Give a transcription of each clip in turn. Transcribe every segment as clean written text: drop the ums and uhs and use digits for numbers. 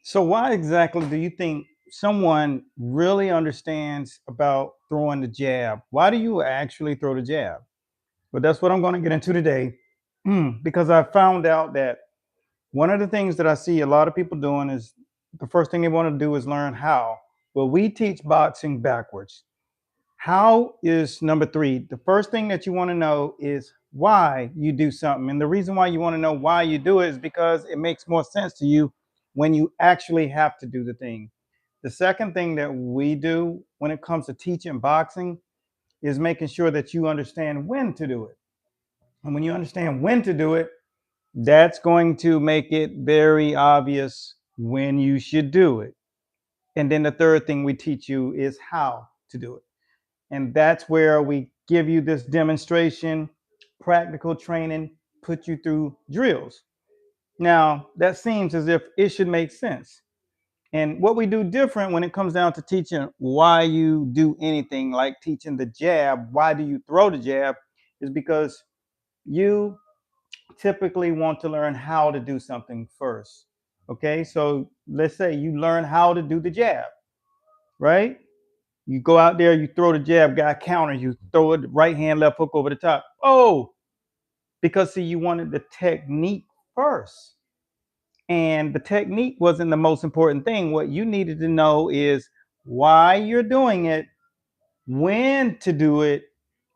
So why exactly do you think someone really understands about throwing the jab? Why do you actually throw the jab? But that's what I'm going to get into today because I found out that one of the things that I see a lot of people doing is the first thing they want to do is learn how. Well, we teach boxing backwards. How is number three. The first thing that you want to know is why you do something. And the reason why you want to know why you do it is because it makes more sense to you when you actually have to do the thing. The second thing that we do when it comes to teaching boxing is making sure that you understand when to do it. And when you understand when to do it, that's going to make it very obvious when you should do it. And then the third thing we teach you is how to do it. And that's where we give you this demonstration, practical training, put you through drills. Now, that seems as if it should make sense. And what we do different when it comes down to teaching why you do anything, like teaching the jab, why do you throw the jab, is because you typically want to learn how to do something first. Okay, so let's say you learn how to do the jab, right? You go out there, you throw the jab, guy counter, you throw it right hand, left hook over the top. Oh, because see, you wanted the technique first. And the technique wasn't the most important thing. What you needed to know is why you're doing it, when to do it,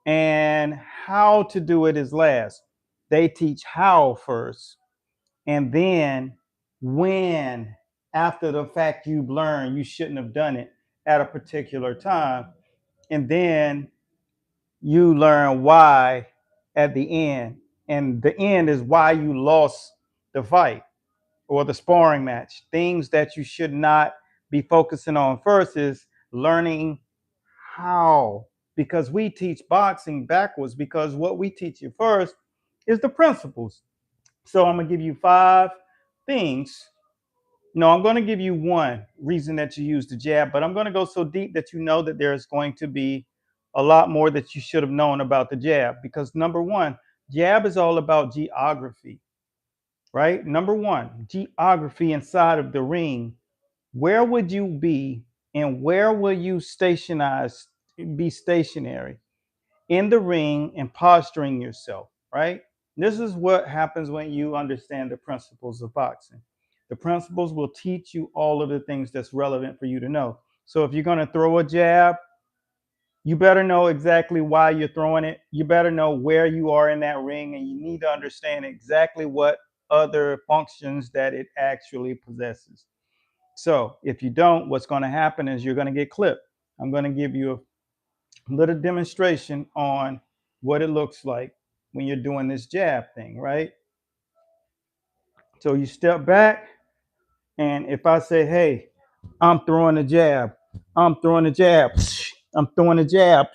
and how to do it is last. They teach how first, and then when, after the fact you've learned you shouldn't have done it at a particular time. And then you learn why at the end. And the end is why you lost the fight or the sparring match. Things that you should not be focusing on first is learning how. Because we teach boxing backwards, because what we teach you first is the principles. So I'm going to give you 5 things. No, I'm going to give you one reason that you use the jab, but I'm going to go so deep that you know that there's going to be a lot more that you should have known about the jab. Because number one, jab is all about geography, right? Number one, geography inside of the ring. Where would you be and where will you be stationary in the ring and posturing yourself, right? This is what happens when you understand the principles of boxing. The principles will teach you all of the things that's relevant for you to know. So if you're going to throw a jab, you better know exactly why you're throwing it. You better know where you are in that ring, and you need to understand exactly what other functions that it actually possesses. So if you don't, what's going to happen is you're going to get clipped. I'm going to give you a little demonstration on what it looks like when you're doing this jab thing, right? So you step back, and if I say, hey, I'm throwing a jab, I'm throwing a jab, I'm throwing a jab,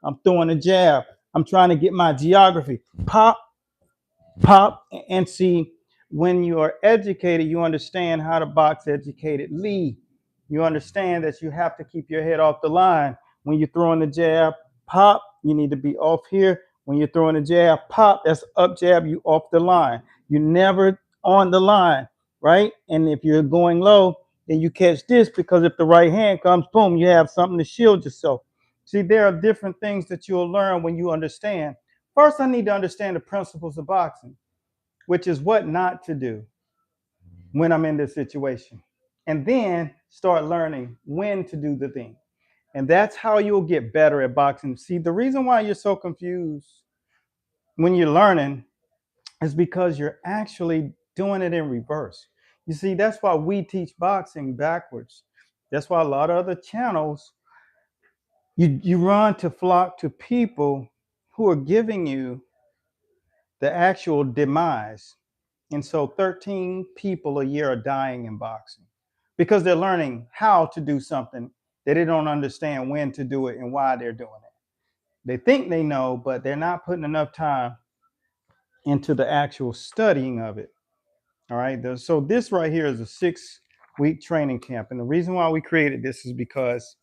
I'm throwing a jab, I'm trying to get my geography, pop, pop, and see, when you are educated, you understand how to box educatedly. You understand that you have to keep your head off the line. When you're throwing the jab, pop, you need to be off here. When you're throwing the jab, pop, that's up jab, you off the line. You're never on the line, right? And if you're going low, then you catch this, because if the right hand comes, boom, you have something to shield yourself. See, there are different things that you'll learn when you understand. First, I need to understand the principles of boxing, which is what not to do when I'm in this situation. And then start learning when to do the thing. And that's how you'll get better at boxing. See, the reason why you're so confused when you're learning is because you're actually doing it in reverse. You see, that's why we teach boxing backwards. That's why a lot of other channels, you run to flock to people who are giving you the actual demise. And so 13 people a year are dying in boxing because they're learning how to do something that they don't understand when to do it and why they're doing it. They think they know, but they're not putting enough time into the actual studying of it. All right. So this right here is a 6-week training camp. And the reason why we created this is because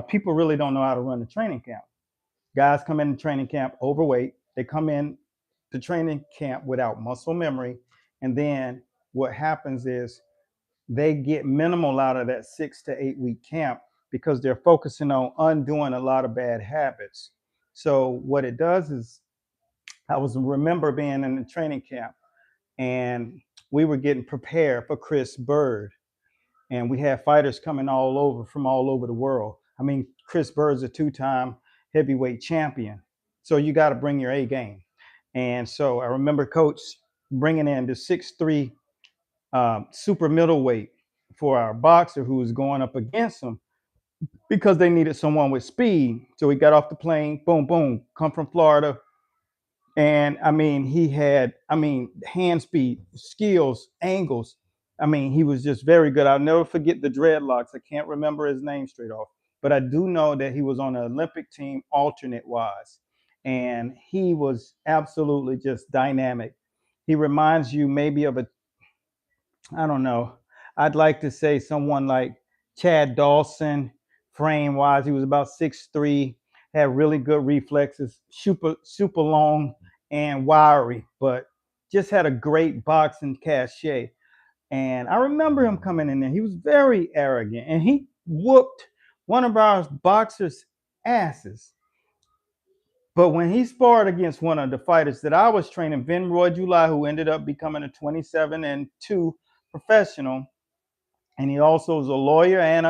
people really don't know how to run a training camp. Guys come in the training camp overweight. They come in the training camp without muscle memory. And then what happens is they get minimal out of that 6 to 8 week camp because they're focusing on undoing a lot of bad habits. So what it does is, remember being in the training camp, and we were getting prepared for 𝗙𝘅𝗽𝗍, and we had fighters coming from all over the world. I mean, 𝗙𝘅𝗽𝗍 is a 2-time heavyweight champion, so you got to bring your A game. And so I remember Coach bringing in the 6'3" super middleweight for our boxer who was going up against him because they needed someone with speed. So he got off the plane, boom, boom, come from Florida. And I mean, he had, hand speed, skills, angles. I mean, he was just very good. I'll never forget the dreadlocks. I can't remember his name straight off, but I do know that he was on the Olympic team alternate wise. And he was absolutely just dynamic. He reminds you maybe of I don't know. I'd like to say someone like Chad Dawson, frame wise. He was about 6'3", had really good reflexes, super long and wiry, but just had a great boxing cachet. And I remember him coming in there. He was very arrogant, and he whooped one of our boxers' asses. But when he sparred against one of the fighters that I was training, 𝗙𝘅𝗽𝗍, who ended up becoming a 27-2 professional, and he also was a lawyer and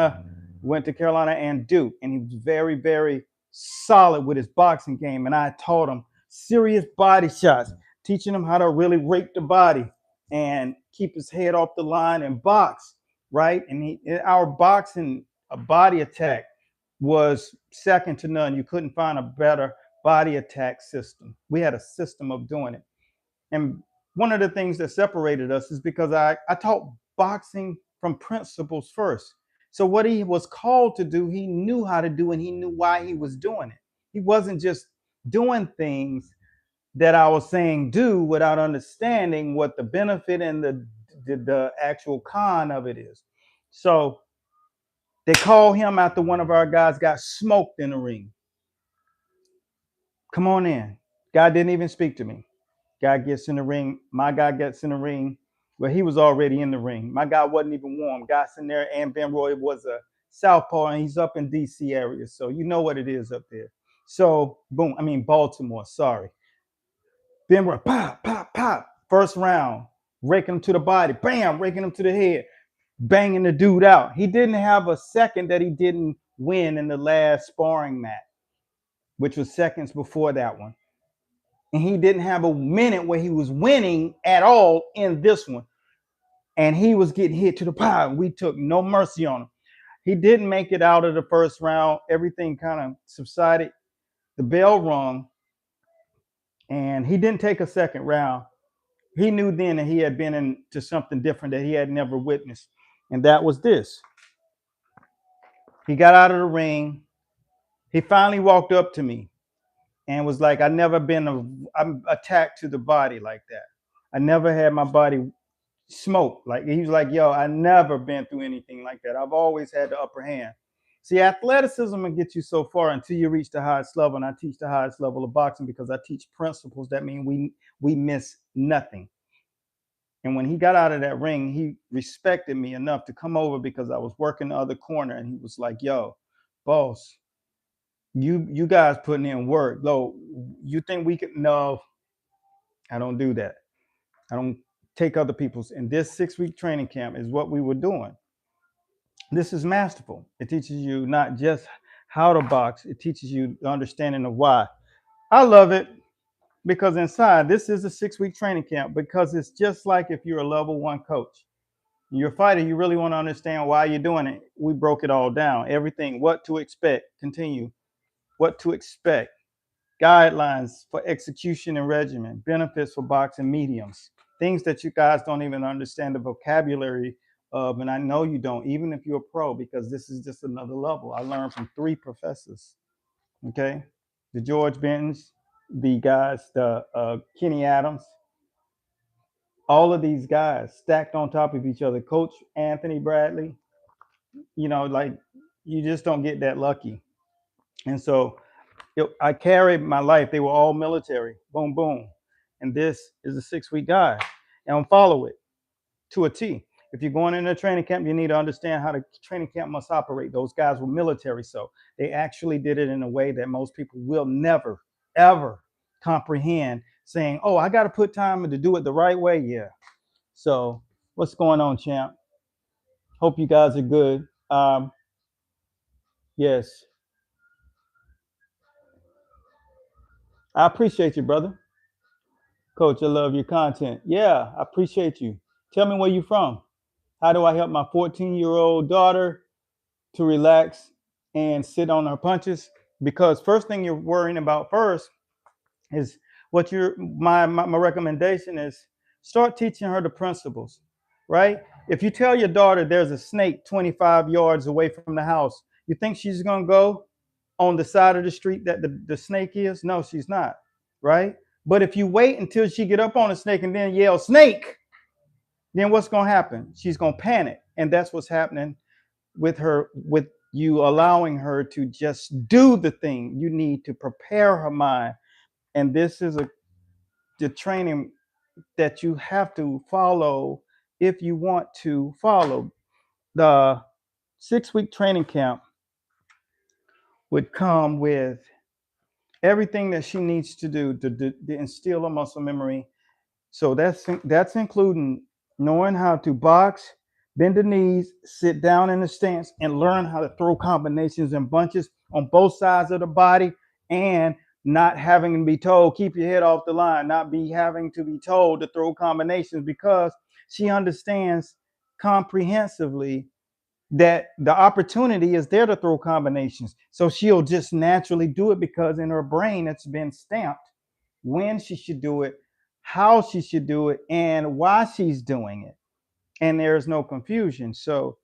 went to Carolina and Duke, and he was very, very solid with his boxing game. And I taught him serious body shots, teaching him how to really rake the body and keep his head off the line and box, right? And our boxing body attack was second to none. You couldn't find a better body attack system. We had a system of doing it. And one of the things that separated us is because I taught boxing from principles first. So what he was called to do, he knew how to do, and he knew why he was doing it. He wasn't just doing things that I was saying do without understanding what the benefit and the actual con of it is. So they called him after one of our guys got smoked in the ring. Come on in. Guy didn't even speak to me. Guy gets in the ring. My guy gets in the ring. Well, he was already in the ring. My guy wasn't even warm. Guy's in there, and 𝗙𝘅𝗽𝗍 was a southpaw, and he's up in D.C. area, so you know what it is up there. So, boom, Baltimore, sorry. 𝗙𝘅𝗽𝗍, pop, pop, pop. First round, raking him to the body. Bam, raking him to the head. Banging the dude out. He didn't have a second that he didn't win in the last sparring match, which was seconds before that one. And he didn't have a minute where he was winning at all in this one. And he was getting hit to the pie. We took no mercy on him. He didn't make it out of the first round. Everything kind of subsided. The bell rung, and he didn't take a second round. He knew then that he had been into something different that he had never witnessed, and that was this. He got out of the ring. He finally walked up to me and was like, I've never been attacked to the body like that. I never had my body smoked. Like, he was like, yo, I never been through anything like that. I've always had the upper hand. See, athleticism will get you so far until you reach the highest level. And I teach the highest level of boxing because I teach principles that mean we miss nothing. And when he got out of that ring, he respected me enough to come over because I was working the other corner. And he was like, yo, boss, you guys putting in work. Lo, you think we could? No, I don't do that. I don't take other people's. And this 6-week training camp is what we were doing. This is masterful. It teaches you not just how to box, it teaches you the understanding of why. I love it because inside, this is a 6-week training camp because it's just like if you're a level 1 coach. You're a fighter, you really want to understand why you're doing it. We broke it all down. Everything, what to expect, continue, what to expect, guidelines for execution and regimen, benefits for boxing mediums, things that you guys don't even understand the vocabulary of, and I know you don't, even if you're a pro, because this is just another level. I learned from 3 professors, okay? The George Bentons, the guys, the Kenny Adams, all of these guys stacked on top of each other. Coach Anthony Bradley, you know, like, you just don't get that lucky. And so I carried my life. They were all military, boom, boom. And this is a 6-week guide, and I'll follow it to a T. If you're going into a training camp, you need to understand how the training camp must operate. Those guys were military, so they actually did it in a way that most people will never, ever comprehend, saying, oh, I got to put time to do it the right way. Yeah. So what's going on, champ? Hope you guys are good. Yes. I appreciate you, brother. Coach, I love your content. Yeah, I appreciate you. Tell me where you're from. How do I help my 14-year-old daughter to relax and sit on her punches? Because first thing you're worrying about first is what my recommendation is, start teaching her the principles, right? If you tell your daughter there's a snake 25 yards away from the house, you think she's going to go on the side of the street that the snake is? No, she's not, right? But if you wait until she get up on the snake and then yell snake, then what's going to happen? She's going to panic. And that's what's happening with her, with you allowing her to just do the thing. You need to prepare her mind. And this is the training that you have to follow if you want to follow. The 6-week training camp would come with everything that she needs to do to instill a muscle memory. So that's including knowing how to box, bend the knees, sit down in a stance, and learn how to throw combinations and bunches on both sides of the body, and not having to be told, keep your head off the line, not be having to be told to throw combinations, because she understands comprehensively that the opportunity is there to throw combinations. So she'll just naturally do it because in her brain it's been stamped when she should do it, how she should do it, and why she's doing it. And there's no confusion. So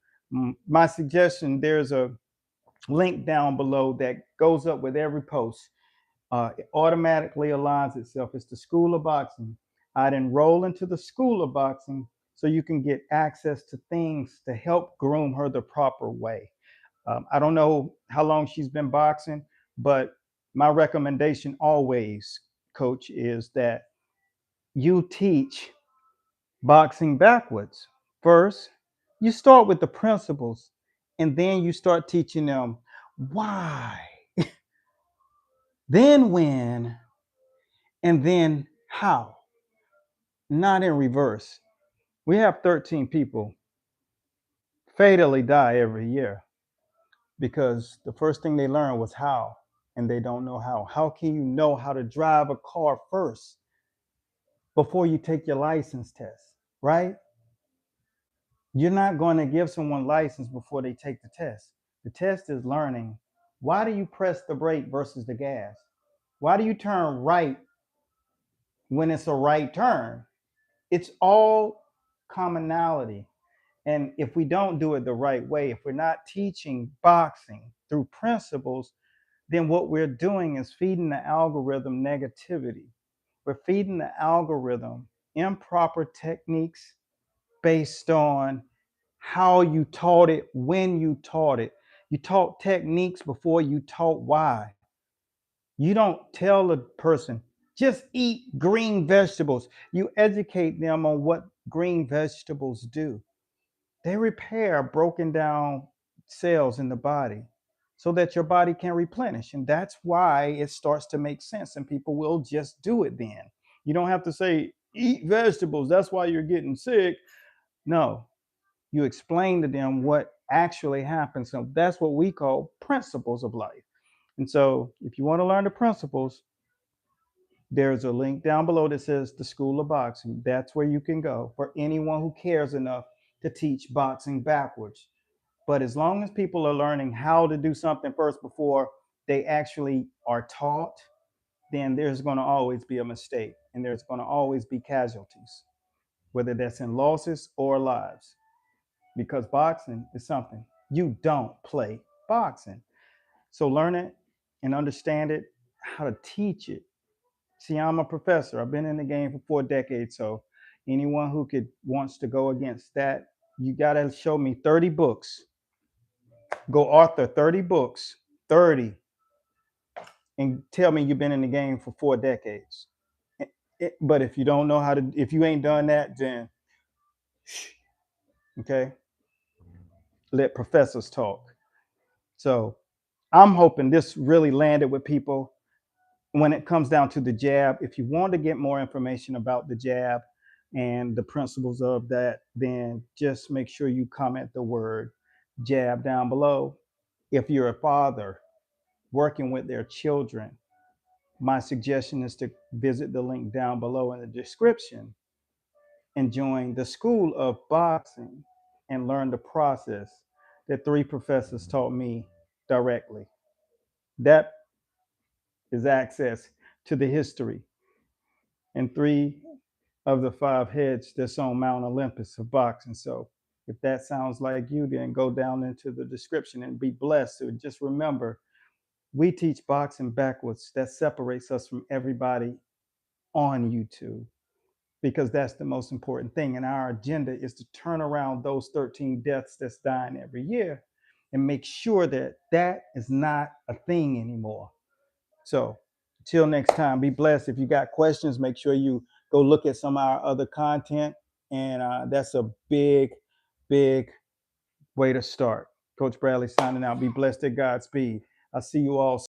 my suggestion, there's a link down below that goes up with every post. It automatically aligns itself. It's the School of Boxing. I'd enroll into the School of Boxing so you can get access to things to help groom her the proper way. I don't know how long she's been boxing, but my recommendation always, coach, is that you teach boxing backwards. First, you start with the principles, and then you start teaching them why, then when, and then how, not in reverse. We have 13 people fatally die every year because the first thing they learned was how, and they don't know how. How can you know how to drive a car first before you take your license test, right? You're not going to give someone license before they take the test. The test is learning, why do you press the brake versus the gas? Why do you turn right when it's a right turn? It's all commonality. And if we don't do it the right way, if we're not teaching boxing through principles, then what we're doing is feeding the algorithm negativity. We're feeding the algorithm improper techniques based on how you taught it, when you taught it. You taught techniques before you taught why. You don't tell a person, just eat green vegetables. You educate them on what green vegetables do. They repair broken down cells in the body so that your body can replenish. And that's why it starts to make sense and people will just do it then. You don't have to say, eat vegetables, that's why you're getting sick. No, you explain to them what actually happens. So that's what we call principles of life. And so if you want to learn the principles, there's a link down below that says the School of Boxing. That's where you can go for anyone who cares enough to teach boxing backwards. But as long as people are learning how to do something first before they actually are taught, then there's going to always be a mistake and there's going to always be casualties, whether that's in losses or lives. Because boxing is something you don't play boxing. So learn it and understand it, how to teach it. See, I'm a professor. I've been in the game for 4 decades. So anyone who wants to go against that, you got to show me 30 books. Go author 30 books, 30, and tell me you've been in the game for 4 decades. But if you don't know how to, if you ain't done that, then Okay. Let professors talk. So I'm hoping this really landed with people. When it comes down to the jab, if you want to get more information about the jab and the principles of that, then just make sure you comment the word jab down below. If you're a father working with their children, my suggestion is to visit the link down below in the description and join the School of Boxing and learn the process that 3 professors taught me directly. That is access to the history and 3 of the 5 heads that's on Mount Olympus of boxing. So if that sounds like you, then go down into the description and be blessed. So just remember, we teach boxing backwards. That separates us from everybody on YouTube, because that's the most important thing. And our agenda is to turn around those 13 deaths that's dying every year and make sure that that is not a thing anymore. So until next time, be blessed. If you got questions, make sure you go look at some of our other content. And that's a big, big way to start. Coach Bradley signing out. Be blessed at Godspeed. I'll see you all